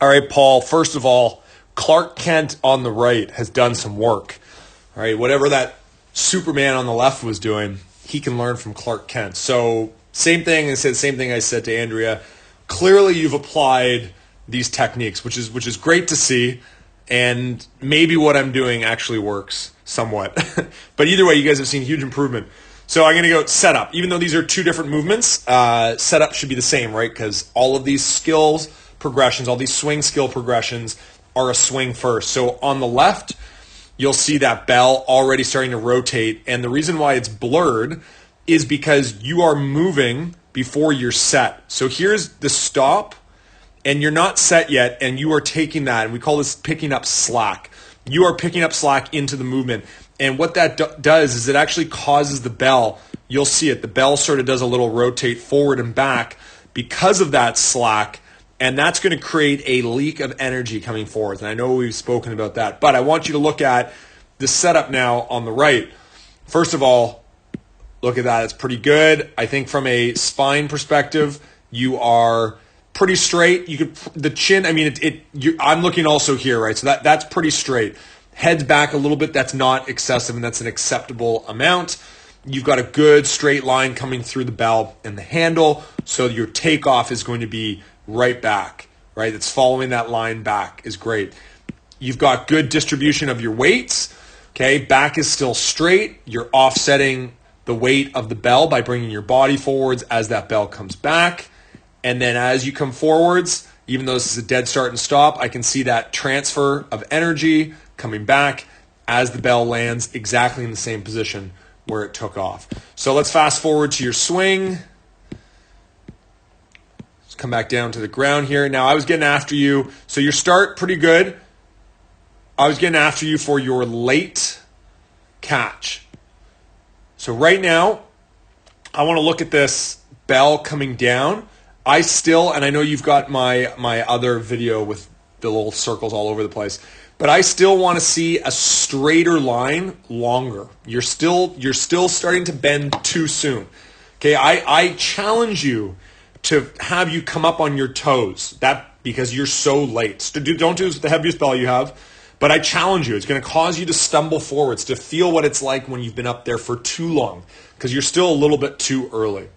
All right, Paul, first of all, Clark Kent on the right has done some work. All right, whatever that Superman on the left was doing, he can learn from Clark Kent. So same thing I said to Andrea. Clearly you've applied these techniques, which is great to see, and maybe what I'm doing actually works somewhat. But either way, you guys have seen huge improvement. So I'm going to go setup. Even though these are two different movements, setup should be the same, right? Because all of these skills progressions, all these swing skill progressions are a swing first. So on the left, you'll see that bell already starting to rotate. And the reason why it's blurred is because you are moving before you're set. So here's the stop, and you're not set yet, and you are taking that, and we call this picking up slack. You are picking up slack into the movement. And what that does is it actually causes the bell, you'll see it, the bell sort of does a little rotate forward and back because of that slack, and that's going to create a leak of energy coming forward. And I know we've spoken about that, but I want you to look at the setup now on the right. First of all, look at that. It's pretty good. I think from a spine perspective, you are pretty straight. You could the chin. I mean, I'm looking also here, right? So that's pretty straight. Head's back a little bit. That's not excessive, and that's an acceptable amount. You've got a good straight line coming through the bell and the handle, so your takeoff is going to be right back, right? It's following that line back is great. You've got good distribution of your weights. Okay, back is still straight. You're offsetting the weight of the bell by bringing your body forwards as that bell comes back. And then as you come forwards, even though this is a dead start and stop, I can see that transfer of energy coming back as the bell lands exactly in the same position where it took off. So let's fast forward to your swing. Let's come back down to the ground here. Now I was getting after you. So your start, pretty good. I was getting after you for your late catch. So right now, I want to look at this bell coming down. I still, and I know you've got my other video with the little circles all over the place, but I still want to see a straighter line longer. You're still starting to bend too soon. Okay, I challenge you to have you come up on your toes. Because you're so late. Don't do the heaviest bell you have, but I challenge you. It's going to cause you to stumble forwards, to feel what it's like when you've been up there for too long, because you're still a little bit too early.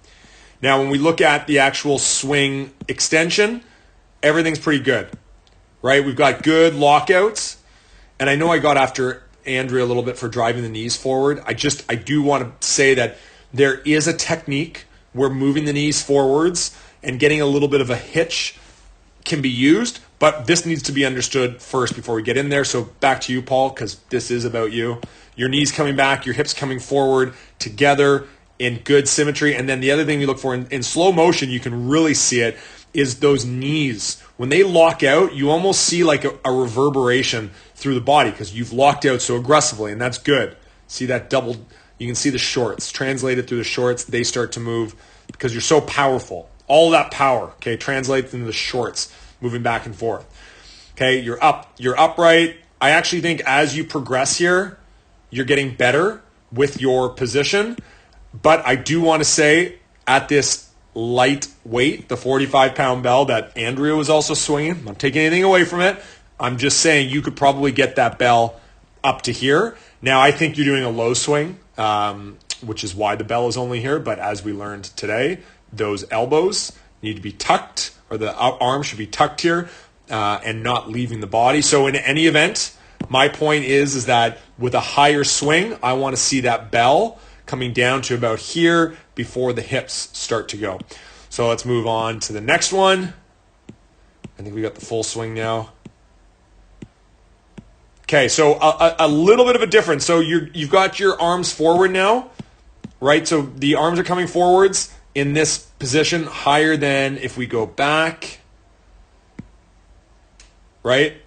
Now, when we look at the actual swing extension, everything's pretty good, right? We've got good lockouts, and I know I got after Andrea a little bit for driving the knees forward. I do want to say that there is a technique where moving the knees forwards and getting a little bit of a hitch can be used, but this needs to be understood first before we get in there. So back to you, Paul, because this is about you. Your knees coming back, your hips coming forward together in good symmetry. And then the other thing you look for in slow motion, you can really see it, is those knees. When they lock out, you almost see like a reverberation through the body because you've locked out so aggressively, and that's good. See that double, you can see the shorts. Translated through the shorts, they start to move because you're so powerful. All that power, okay, translates into the shorts, moving back and forth. Okay, you're upright. I actually think as you progress here, you're getting better with your position. But I do want to say at this light weight, the 45-pound bell that Andrea was also swinging, I'm not taking anything away from it. I'm just saying you could probably get that bell up to here. Now, I think you're doing a low swing, which is why the bell is only here. But as we learned today, those elbows need to be tucked, or the arm should be tucked here and not leaving the body. So in any event, my point is that with a higher swing, I want to see that bell coming down to about here before the hips start to go. So let's move on to the next one. I think we got the full swing now. Okay, so a little bit of a difference. So you've got your arms forward now, right? So the arms are coming forwards in this position higher than if we go back, right?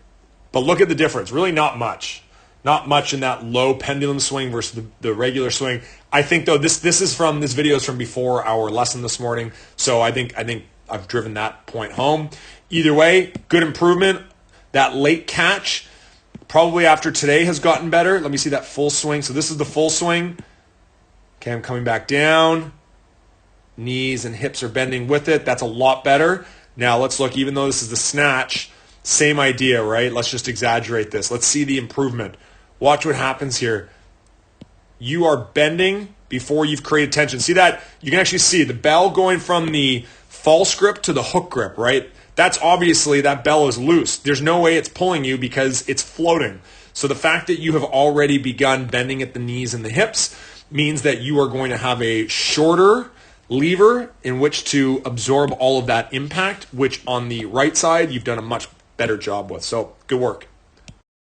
But look at the difference. Really not much. Not much in that low pendulum swing versus the regular swing. I think though this video is from before our lesson this morning, so I think I've driven that point home. Either way, good improvement. That late catch, probably after today, has gotten better. Let me see that full swing. So this is the full swing. Okay, I'm coming back down. Knees and hips are bending with it. That's a lot better. Now let's look, even though this is the snatch, Same idea, right? Let's just exaggerate this. Let's see the improvement. Watch what happens here. You are bending before you've created tension. See that? You can actually see the bell going from the false grip to the hook grip, right? That's obviously, that bell is loose. There's no way it's pulling you because it's floating. So the fact that you have already begun bending at the knees and the hips means that you are going to have a shorter lever in which to absorb all of that impact, which on the right side, you've done a much better job with. So good work.